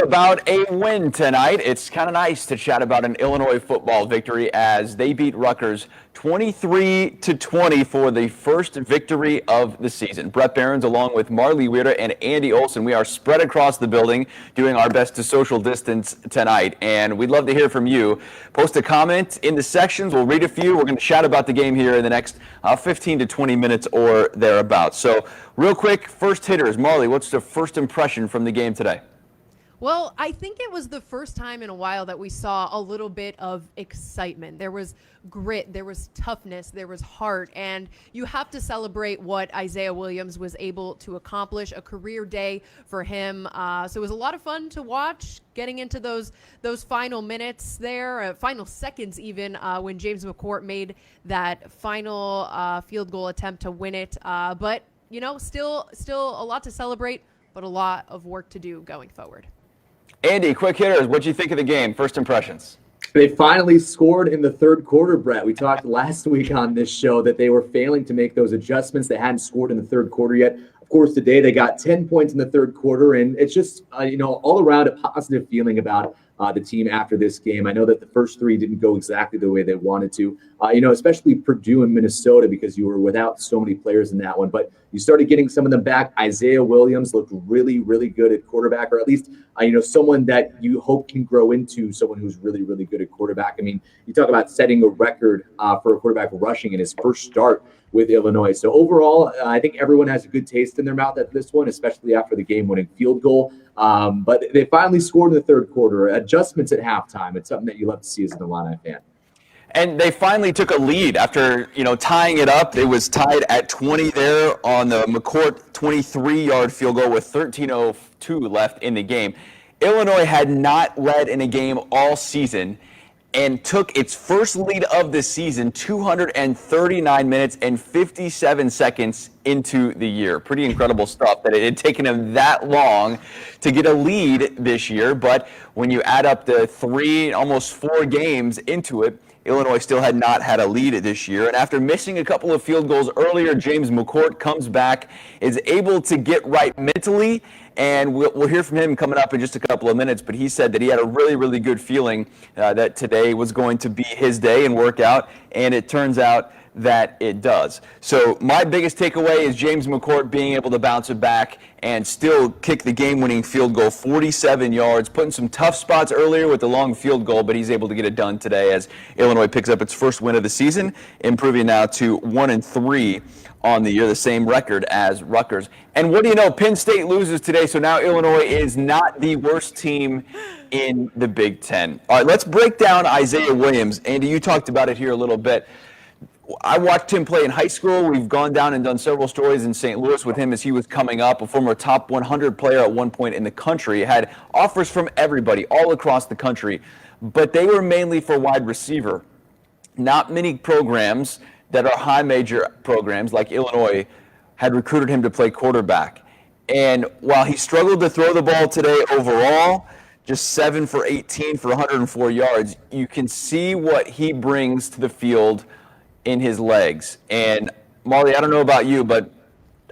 About a win tonight. It's kind of nice to chat about an Illinois football victory as they beat Rutgers 23-20 for the first victory of the season. Bret Beherns along with Marlee, Wierda, and Andy Olson. We are spread across the building doing our best to social distance tonight, and we'd love to hear from you. Post a comment in the sections. We'll read a few. We're going to chat about the game here in the next 15 to 20 minutes or thereabouts. So real quick, first hitters. Marlee, what's the first impression from the game today? Well, I think it was the first time in a while that we saw a little bit of excitement. There was grit, there was toughness, there was heart, and you have to celebrate what Isaiah Williams was able to accomplish, a career day for him. So it was a lot of fun to watch, getting into those final minutes there, final seconds even, when James McCourt made that final field goal attempt to win it. But, you know, still a lot to celebrate, but a lot of work to do going forward. Andy, quick hitters. What do you think of the game? First impressions. They finally scored in the third quarter, Bret. We talked last week on this show that they were failing to make those adjustments. They hadn't scored in the third quarter yet. Of course, today they got 10 points in the third quarter, and it's just, all around a positive feeling about the team after this game. I know that the first three didn't go exactly the way they wanted to, especially Purdue and Minnesota, because you were without so many players in that one. But you started getting some of them back. Isaiah Williams looked really, really good at quarterback, or at least, someone that you hope can grow into someone who's really, really good at quarterback. I mean, you talk about setting a record for a quarterback rushing in his first start with Illinois. So overall, I think everyone has a good taste in their mouth at this one, especially after the game-winning field goal. But they finally scored in the third quarter. Adjustments at halftime. It's something that you love to see as an Illini fan. And they finally took a lead after, tying it up. It was tied at 20 there on the McCourt 23-yard field goal with 13:02 left in the game. Illinois had not led in a game all season and took its first lead of the season 239 minutes and 57 seconds into the year. Pretty incredible stuff that it had taken them that long to get a lead this year. But when you add up the almost four games into it, Illinois still had not had a lead this year. And after missing a couple of field goals earlier, James McCourt comes back, is able to get right mentally, and we'll hear from him coming up in just a couple of minutes. But he said that he had a really, really good feeling that today was going to be his day and work out, and it turns out that it does. So my biggest takeaway is James McCourt being able to bounce it back and still kick the game-winning field goal, 47 yards, put in some tough spots earlier with the long field goal, but he's able to get it done today as Illinois picks up its first win of the season, improving now to 1-3 on the year, the same record as Rutgers. And what do you know? Penn State loses today, so now Illinois is not the worst team in the Big Ten. All right, let's break down Isaiah Williams. Andy, you talked about it here a little bit. I watched him play in high school. We've gone down and done several stories in St. Louis with him as he was coming up, a former top 100 player at one point in the country, had offers from everybody all across the country, but they were mainly for wide receiver. Not many programs that are high major programs like Illinois had recruited him to play quarterback. And while he struggled to throw the ball today overall, just 7 for 18 for 104 yards, you can see what he brings to the field in his legs. And Marlee, I don't know about you, but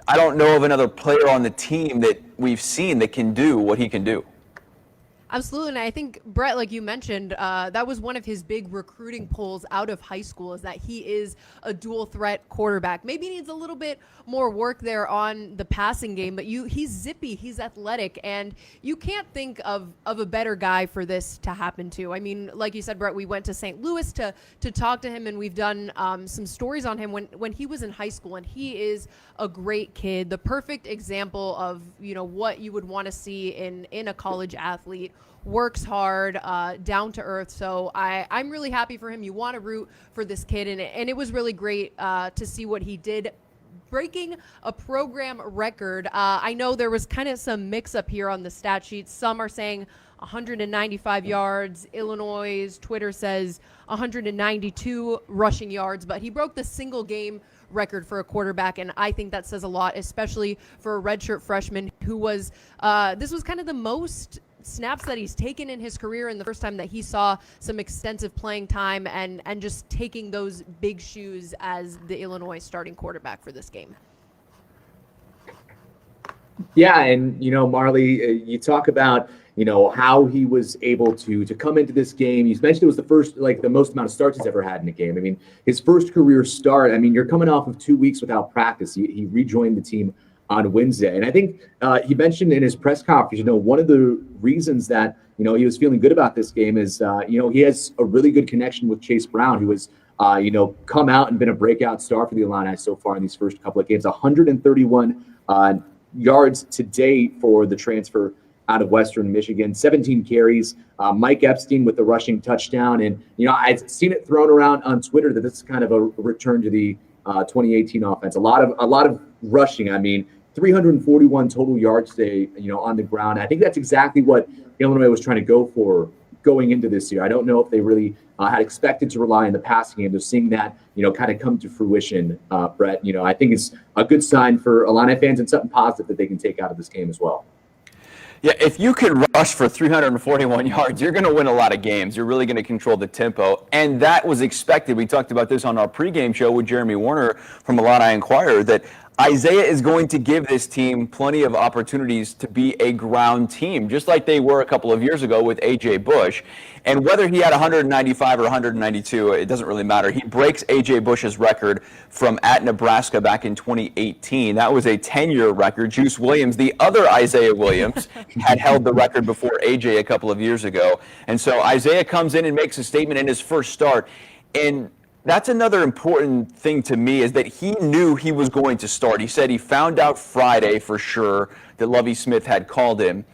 I don't know of another player on the team that we've seen that can do what he can do. Absolutely, and I think, Bret, like you mentioned, that was one of his big recruiting polls out of high school, is that he is a dual-threat quarterback. Maybe he needs a little bit more work there on the passing game, but he's zippy, he's athletic, and you can't think of a better guy for this to happen to. I mean, like you said, Bret, we went to St. Louis to talk to him, and we've done some stories on him when he was in high school, and he is a great kid, the perfect example of, what you would want to see in a college athlete. Works hard, down to earth. So I'm really happy for him. You want to root for this kid, and it was really great to see what he did, breaking a program record. I know there was kind of some mix-up here on the stat sheet. Some are saying 195 yards. Illinois' Twitter says 192 rushing yards, but he broke the single game record for a quarterback, and I think that says a lot, especially for a redshirt freshman who was, this was kind of the most snaps that he's taken in his career, and the first time that he saw some extensive playing time and just taking those big shoes as the Illinois starting quarterback for this game. Yeah, and Marlee, you talk about how he was able to come into this game. You mentioned it was the most amount of starts he's ever had in a game. I mean, his first career start. I mean, you're coming off of 2 weeks without practice. He rejoined the team on Wednesday, and I think he mentioned in his press conference, one of the reasons that he was feeling good about this game is he has a really good connection with Chase Brown, who has come out and been a breakout star for the Illini so far in these first couple of games. 131 yards to date for the transfer out of Western Michigan, 17 carries. Mike Epstein with the rushing touchdown. And, I've seen it thrown around on Twitter that this is kind of a return to the 2018 offense. A lot of rushing. I mean, 341 total yards today, on the ground. I think that's exactly what Illinois was trying to go for going into this year. I don't know if they really had expected to rely on the passing game. They're seeing that, kind of come to fruition, Brett. I think it's a good sign for Illini fans and something positive that they can take out of this game as well. Yeah, if you can rush for 341 yards, you're going to win a lot of games. You're really going to control the tempo, and that was expected. We talked about this on our pregame show with Jeremy Warner from Illini Inquirer, that Isaiah is going to give this team plenty of opportunities to be a ground team, just like they were a couple of years ago with A.J. Bush. And whether he had 195 or 192, it doesn't really matter. He breaks A.J. Bush's record from at Nebraska back in 2018. That was a 10-year record. Juice Williams, the other Isaiah Williams, had held the record before A.J. a couple of years ago. And so Isaiah comes in and makes a statement in his first start. And that's another important thing to me, is that he knew he was going to start. He said he found out Friday for sure that Lovie Smith had called him.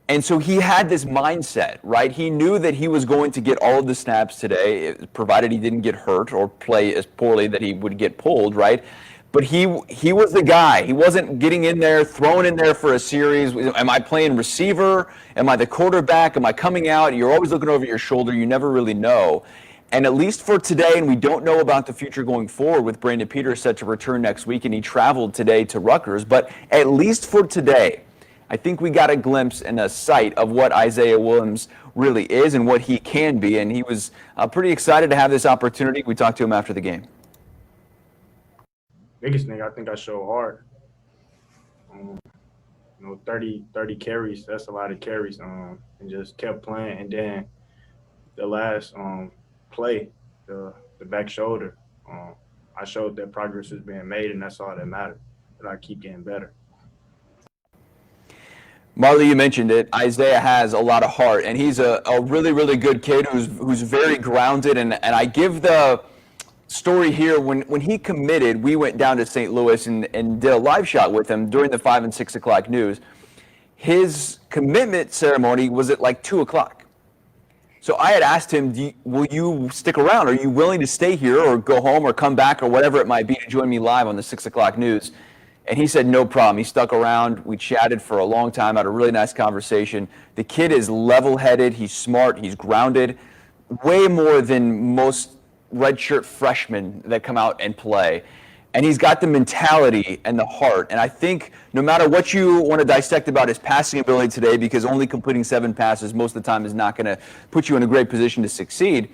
And so he had this mindset, right? He knew that he was going to get all of the snaps today, provided he didn't get hurt or play as poorly that he would get pulled, right? But he was the guy. He wasn't getting in there, thrown in there for a series. Am I playing receiver? Am I the quarterback? Am I coming out? You're always looking over your shoulder. You never really know. And at least for today, and we don't know about the future going forward with Brandon Peters set to return next week, and he traveled today to Rutgers, but at least for today, I think we got a glimpse and a sight of what Isaiah Williams really is and what he can be, and he was pretty excited to have this opportunity. We talked to him after the game. Biggest thing, I think I showed hard. 30 carries, that's a lot of carries, and just kept playing. And then the last play, the back shoulder, I showed that progress was being made, and that's all that mattered, that I keep getting better. Marlee, you mentioned it. Isaiah has a lot of heart, and he's a really, really good kid who's very grounded. And I give the story here. When he committed, we went down to St. Louis and did a live shot with him during the 5 and 6 o'clock news. His commitment ceremony was at like 2 o'clock. So I had asked him, will you stick around? Are you willing to stay here or go home or come back or whatever it might be to join me live on the 6 o'clock news? And he said, no problem. He stuck around. We chatted for a long time, had a really nice conversation. The kid is level-headed. He's smart. He's grounded. Way more than most redshirt freshmen that come out and play. And he's got the mentality and the heart. And I think no matter what you want to dissect about his passing ability today, because only completing 7 passes most of the time is not going to put you in a great position to succeed,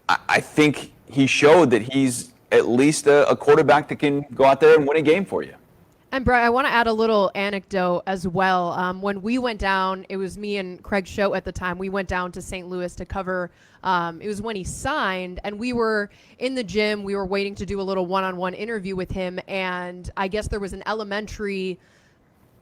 I think he showed that he's at least a quarterback that can go out there and win a game for you. And Brett, I want to add a little anecdote as well. When we went down, it was me and Craig Schote at the time. We went down to St. Louis to cover. It was when he signed, and we were in the gym. We were waiting to do a little one-on-one interview with him, and I guess there was an elementary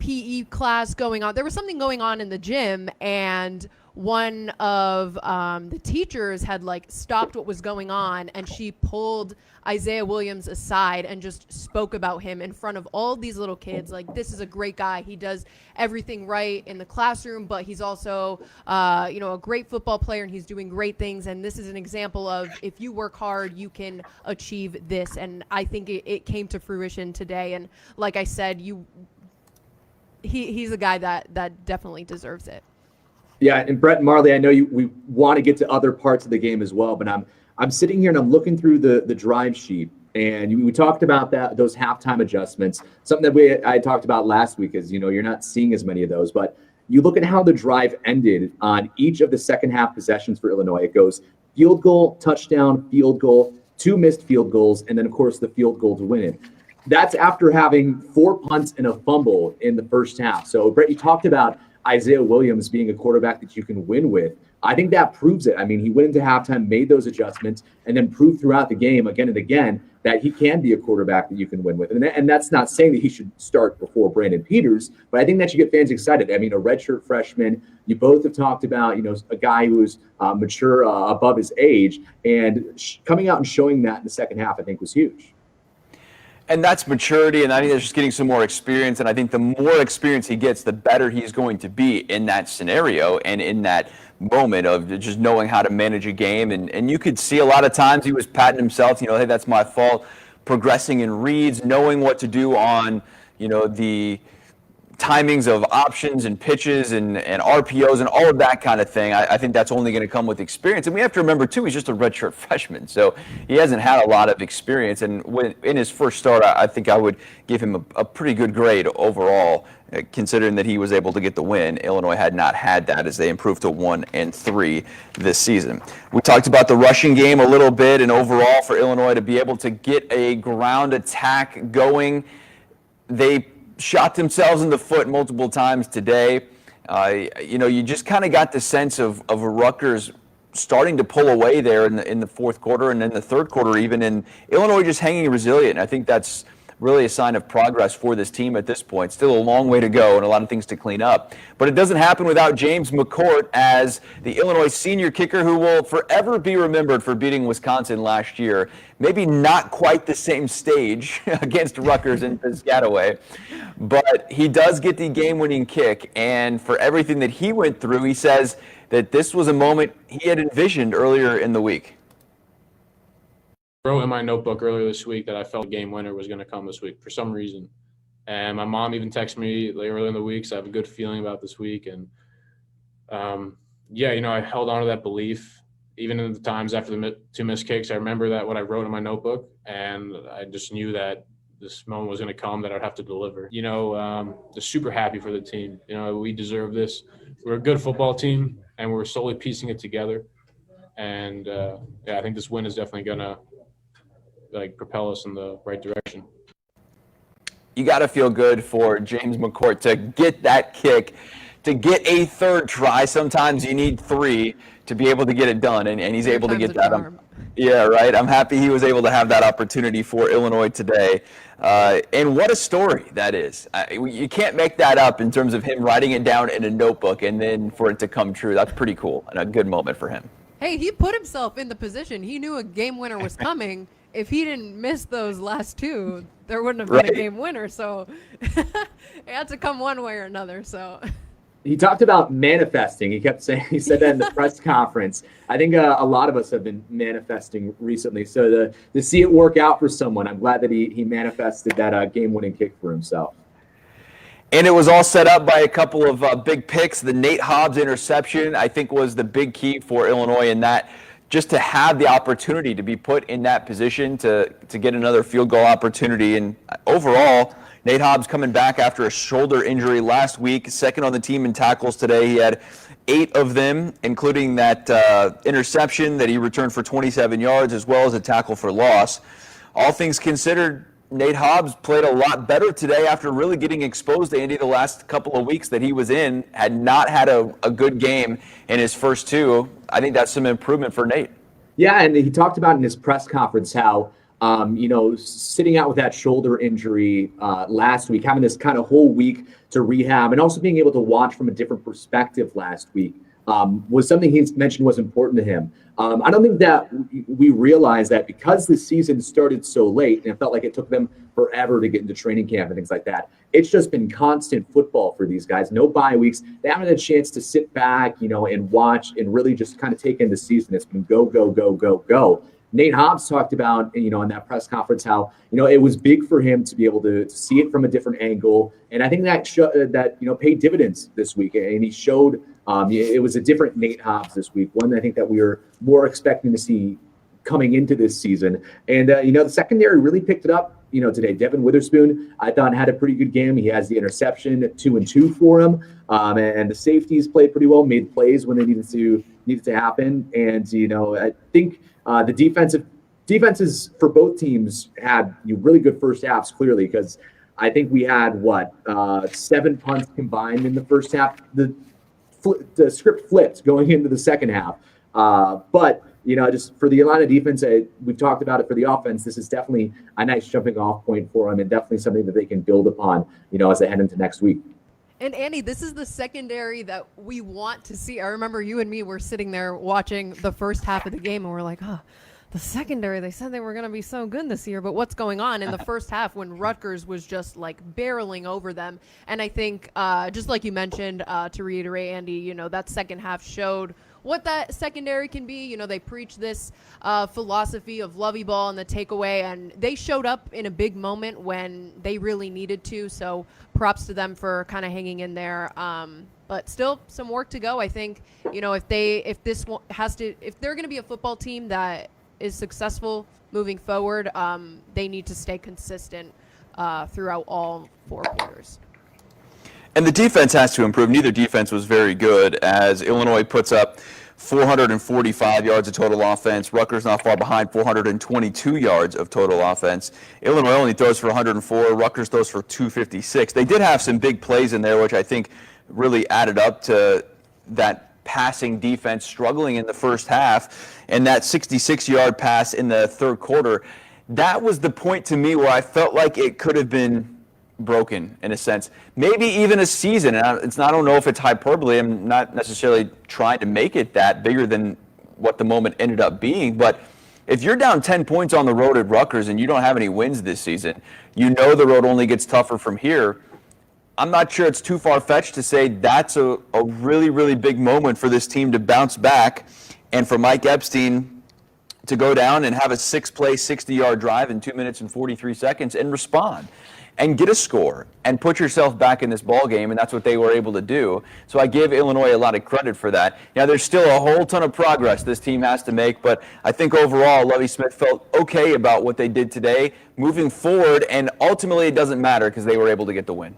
PE class going on. There was something going on in the gym, and one of the teachers had stopped what was going on, and she pulled Isaiah Williams aside and just spoke about him in front of all these little kids. This is a great guy. He does everything right in the classroom, but he's also a great football player, and he's doing great things. And this is an example of, if you work hard, you can achieve this. And I think it came to fruition today. And like I said, he's a guy that definitely deserves it. Yeah, and Brett and Marlee, I know we want to get to other parts of the game as well, but I'm sitting here and I'm looking through the drive sheet, and we talked about those halftime adjustments, something that I talked about last week, is you're not seeing as many of those, but you look at how the drive ended on each of the second half possessions for Illinois. It goes field goal, touchdown, field goal, 2 missed field goals, and then of course the field goal to win it. That's after having 4 punts and a fumble in the first half. So Brett, you talked about Isaiah Williams being a quarterback that you can win with. I think that proves it. I mean, he went into halftime, made those adjustments, and then proved throughout the game again and again that he can be a quarterback that you can win with. And that's not saying that he should start before Brandon Peters, but I think that should get fans excited. I mean, a redshirt freshman, you both have talked about, a guy who is mature above his age, and coming out and showing that in the second half, I think was huge. And that's maturity, and I think that's just getting some more experience. And I think the more experience he gets, the better he's going to be in that scenario and in that moment of just knowing how to manage a game. And you could see a lot of times he was patting himself, hey, that's my fault, progressing in reads, knowing what to do on, the timings of options and pitches and RPOs and all of that kind of thing. I think that's only going to come with experience. And we have to remember, too, he's just a redshirt freshman. So he hasn't had a lot of experience. And in his first start, I think I would give him a pretty good grade overall, considering that he was able to get the win. Illinois had not had that as they improved to 1-3 this season. We talked about the rushing game a little bit, and overall for Illinois to be able to get a ground attack going, they shot themselves in the foot multiple times today. You just kind of got the sense of Rutgers starting to pull away there in the fourth quarter and in the third quarter even, and Illinois just hanging resilient. And I think that's really a sign of progress for this team at this point. Still a long way to go and a lot of things to clean up. But it doesn't happen without James McCourt as the Illinois senior kicker who will forever be remembered for beating Wisconsin last year. Maybe not quite the same stage against Rutgers in Piscataway, but he does get the game-winning kick. And for everything that he went through, he says that this was a moment he had envisioned earlier in the week. Wrote in my notebook earlier this week that I felt game winner was going to come this week for some reason. And my mom even texted me earlier in the week, so I have a good feeling about this week. And, I held on to that belief. Even in the times after the two missed kicks, I remember that what I wrote in my notebook, and I just knew that this moment was going to come that I'd have to deliver. Just super happy for the team. We deserve this. We're a good football team, and we're slowly piecing it together. And, I think this win is definitely going to propel us in the right direction. You got to feel good for James McCourt to get that kick, to get a third try. Sometimes you need three to be able to get it done, and he's able to get that. Yeah, right. I'm happy he was able to have that opportunity for Illinois today. And what a story that is. You can't make that up in terms of him writing it down in a notebook and then for it to come true. That's pretty cool and a good moment for him. Hey, he put himself in the position. He knew a game winner was coming. If he didn't miss those last two, there wouldn't have been a game winner. So it had to come one way or another. So he talked about manifesting. He said that in the press conference. I think a lot of us have been manifesting recently. So to see it work out for someone, I'm glad that he manifested that game-winning kick for himself. And it was all set up by a couple of big picks. The Nate Hobbs interception, I think, was the big key for Illinois in that. Just to have the opportunity to be put in that position to get another field goal opportunity. And overall, Nate Hobbs coming back after a shoulder injury last week, second on the team in tackles today. He had 8 of them, including that interception that he returned for 27 yards, as well as a tackle for loss. All things considered, Nate Hobbs played a lot better today after really getting exposed to Andy the last couple of weeks that he was in, had not had a good game in his first two. I think that's some improvement for Nate. Yeah, and he talked about in his press conference how, sitting out with that shoulder injury last week, having this kind of whole week to rehab, and also being able to watch from a different perspective last week was something he mentioned was important to him. I don't think that we realize that because the season started so late and it felt like it took them forever to get into training camp and things like that. It's just been constant football for these guys. No bye weeks. They haven't had a chance to sit back, and watch and really just kind of take in the season. It's been go, go, go, go, go. Nate Hobbs talked about, in that press conference how, it was big for him to be able to see it from a different angle. And I think that paid dividends this week. And he showed it was a different Nate Hobbs this week, one I think that we were more expecting to see coming into this season. And, the secondary really picked it up, today. Devin Witherspoon, I thought, had a pretty good game. He has the interception, 2-2 for him. And the safeties played pretty well, made plays when they needed to happen. And, I think the defenses for both teams had really good first halves, clearly, because I think we had 7 punts combined in the first half. The script flipped going into the second half. But just for the Atlanta defense, we've talked about it for the offense. This is definitely a nice jumping off point for them, and definitely something that they can build upon, as they head into next week. And Andy, this is the secondary that we want to see. I remember you and me were sitting there watching the first half of the game, and we're like, the secondary, they said they were going to be so good this year, but what's going on in the first half when Rutgers was just like barreling over them? And I think, just like you mentioned, to reiterate, Andy, that second half showed what that secondary can be. They preach this philosophy of lovey ball and the takeaway, and they showed up in a big moment when they really needed to. So props to them for kind of hanging in there. But still some work to go. I think, if they're going to be a football team that is successful moving forward, they need to stay consistent throughout all 4 quarters. And the defense has to improve. Neither defense was very good, as Illinois puts up 445 yards of total offense. Rutgers not far behind, 422 yards of total offense. Illinois only throws for 104. Rutgers throws for 256. They did have some big plays in there, which I think really added up to that passing defense struggling in the first half. And that 66-yard pass in the third quarter, that was the point to me where I felt like it could have been broken in a sense, maybe even a season. And I don't know if it's hyperbole. I'm not necessarily trying to make it that bigger than what the moment ended up being. But if you're down 10 points on the road at Rutgers and you don't have any wins this season, the road only gets tougher from here. I'm not sure it's too far-fetched to say that's a really, really big moment for this team to bounce back and for Mike Epstein to go down and have a 6-play, 60-yard drive in 2 minutes and 43 seconds and respond and get a score and put yourself back in this ball game, and that's what they were able to do. So I give Illinois a lot of credit for that. Now, there's still a whole ton of progress this team has to make, but I think overall Lovie Smith felt okay about what they did today moving forward, and ultimately it doesn't matter because they were able to get the win.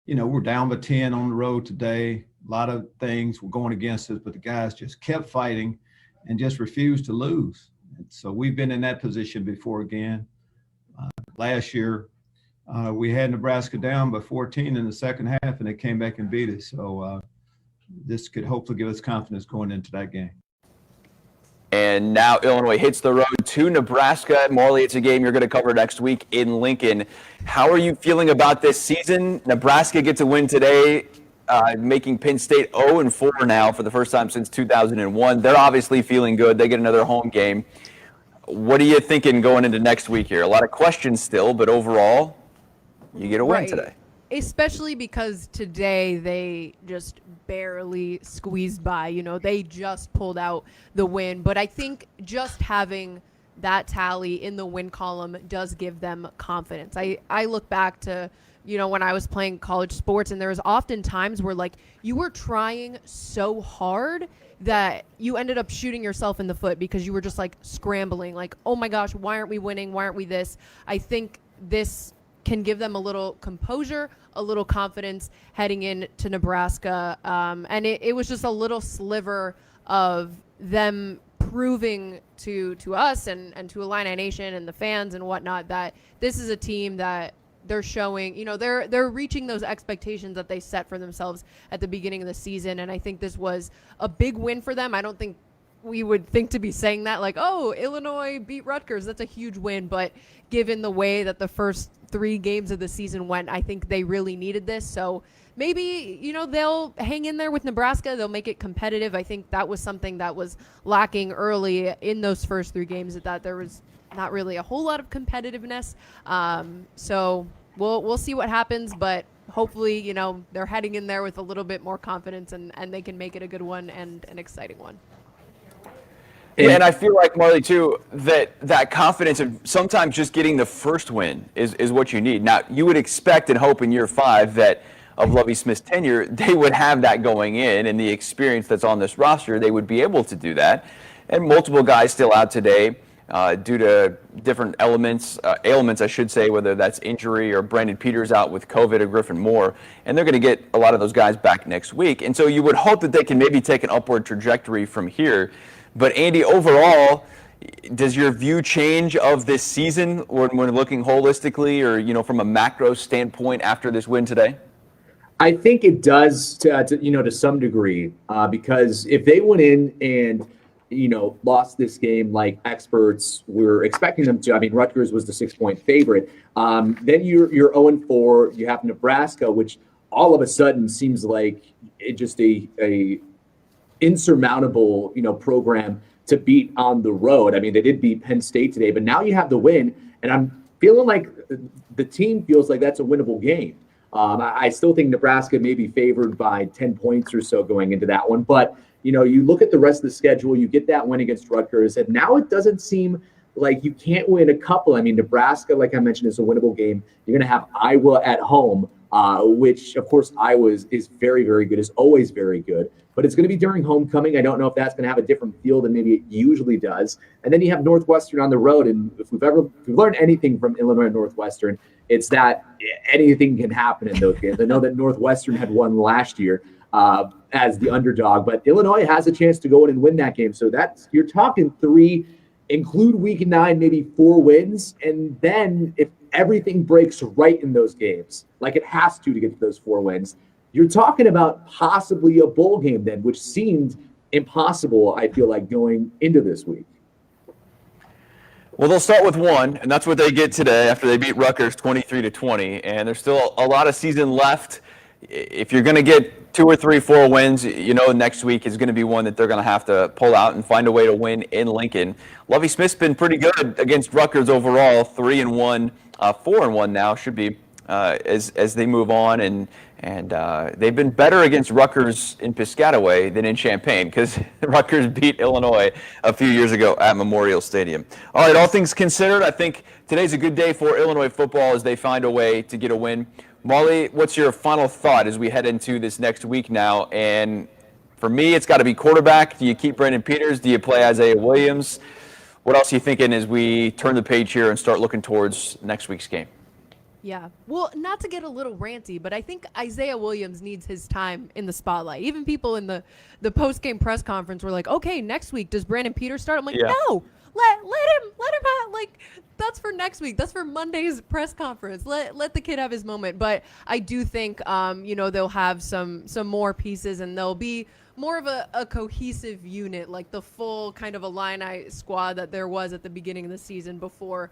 We're down by 10 on the road today. A lot of things were going against us, but the guys just kept fighting and just refused to lose. And so we've been in that position before again. Last year, we had Nebraska down by 14 in the second half, and they came back and beat us. So this could hopefully give us confidence going into that game. And now Illinois hits the road to Nebraska. Marlee, it's a game you're going to cover next week in Lincoln. How are you feeling about this season? Nebraska gets a win today, making Penn State 0-4 now for the first time since 2001. They're obviously feeling good. They get another home game. What are you thinking going into next week here? A lot of questions still, but overall, you get a win today. Especially because today they just barely squeezed by. They just pulled out the win. But I think just having that tally in the win column does give them confidence. I look back to, when I was playing college sports, and there was often times where, you were trying so hard that you ended up shooting yourself in the foot because you were just, scrambling. Oh, my gosh, why aren't we winning? Why aren't we this? I think this can give them a little composure, a little confidence heading into Nebraska. And it was just a little sliver of them proving to us and to Illini Nation and the fans and whatnot that this is a team that they're showing, they're reaching those expectations that they set for themselves at the beginning of the season. And I think this was a big win for them. I don't think we would think to be saying that Illinois beat Rutgers. That's a huge win. But given the way that the first 3 games of the season went, I think they really needed this. So maybe, they'll hang in there with Nebraska. They'll make it competitive. I think that was something that was lacking early in those first 3 games, that there was not really a whole lot of competitiveness. So we'll see what happens, but hopefully, they're heading in there with a little bit more confidence and they can make it a good one and an exciting one. Yeah, and I feel like, Marlee, too, that confidence of sometimes just getting the first win is what you need. Now, you would expect and hope in year 5 that of Lovie Smith's tenure, they would have that going in, and the experience that's on this roster, they would be able to do that. And multiple guys still out today due to different ailments, I should say, whether that's injury or Brandon Peters out with COVID or Griffin Moore. And they're going to get a lot of those guys back next week. And so you would hope that they can maybe take an upward trajectory from here. But Andy, overall, Does your view change of this season when we're looking holistically or, from a macro standpoint after this win today? I think it does to some degree, because if they went in and lost this game like experts were expecting them to. I mean, Rutgers was the 6-point favorite. Then you're 0-4. You have Nebraska, which all of a sudden seems like just a insurmountable program to beat on the road. I mean, they did beat Penn State today, but now you have the win, and I'm feeling like the team feels like that's a winnable game. I still think Nebraska may be favored by 10 points or so going into that one. But, you look at the rest of the schedule, you get that win against Rutgers, and now it doesn't seem like you can't win a couple. I mean, Nebraska, like I mentioned, is a winnable game. You're going to have Iowa at home, which, of course, Iowa is very, very good, is always very good. But it's going to be during homecoming. I don't know if that's going to have a different feel than maybe it usually does. And then you have Northwestern on the road. And if we've learned anything from Illinois and Northwestern, it's that anything can happen in those games. I know that Northwestern had won last year as the underdog, but Illinois has a chance to go in and win that game. So you're talking 3, include week 9, maybe 4 wins. And then if everything breaks right in those games, like it has to get to those 4 wins, you're talking about possibly a bowl game then, which seemed impossible, I feel like, going into this week. Well, they'll start with 1, and that's what they get today after they beat Rutgers 23-20. And there's still a lot of season left. If you're going to get 2 or 3, 4 wins, next week is going to be one that they're going to have to pull out and find a way to win in Lincoln. Lovie Smith's been pretty good against Rutgers overall, 3-1, 4-1 now should be as they move on, and they've been better against Rutgers in Piscataway than in Champaign because Rutgers beat Illinois a few years ago at Memorial Stadium. All right, all things considered, I think today's a good day for Illinois football as they find a way to get a win. Marlee, what's your final thought as we head into this next week now? And for me, it's got to be quarterback. Do you keep Brandon Peters? Do you play Isaiah Williams? What else are you thinking as we turn the page here and start looking towards next week's game? Yeah. Well, not to get a little ranty, but I think Isaiah Williams needs his time in the spotlight. Even people in the post-game press conference were like, okay, next week, does Brandon Peters start? I'm like, no, let him have, like, that's for next week. That's for Monday's press conference. Let the kid have his moment. But I do think, they'll have some more pieces, and they'll be more of a cohesive unit, like the full kind of Illini squad that there was at the beginning of the season before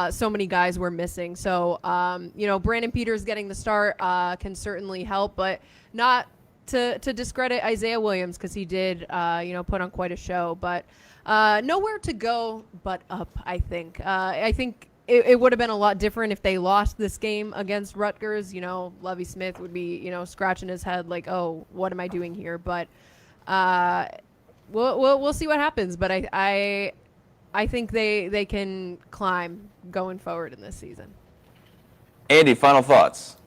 so many guys were missing. So, Brandon Peters getting the start can certainly help, but not to discredit Isaiah Williams because he did, put on quite a show. But nowhere to go but up, I think. I think it would have been a lot different if they lost this game against Rutgers. Lovie Smith would be, scratching his head like, oh, what am I doing here? But we'll see what happens. But I think they can climb going forward in this season. Andy, final thoughts.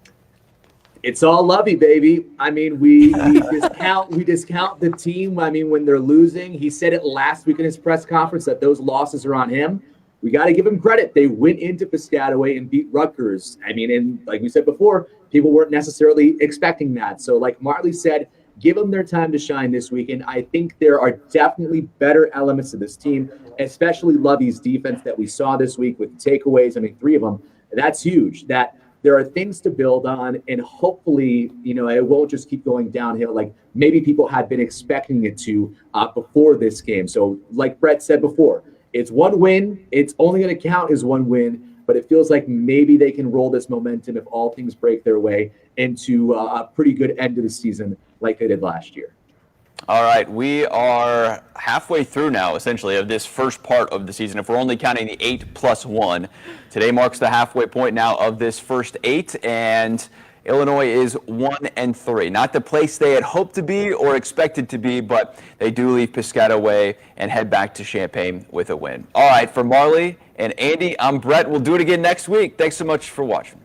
It's all Lovey, baby. I mean, we discount the team. I mean, when they're losing, he said it last week in his press conference that those losses are on him. We got to give him credit. They went into Piscataway and beat Rutgers. I mean, and like we said before, people weren't necessarily expecting that. So like Marlee said, give them their time to shine this week. And I think there are definitely better elements of this team, especially Lovey's defense that we saw this week with takeaways. I mean, 3 of them. That's huge. That there are things to build on, and hopefully, it won't just keep going downhill like maybe people had been expecting it to before this game. So like Bret said before, it's 1 win. It's only going to count as 1 win, but it feels like maybe they can roll this momentum if all things break their way into a pretty good end of the season like they did last year. All right, we are halfway through now, essentially, of this first part of the season. If we're only counting the 8+1, today marks the halfway point now of this first 8, and Illinois is 1-3. Not the place they had hoped to be or expected to be, but they do leave Piscataway and head back to Champaign with a win. All right, for Marlee and Andy, I'm Bret. We'll do it again next week. Thanks so much for watching.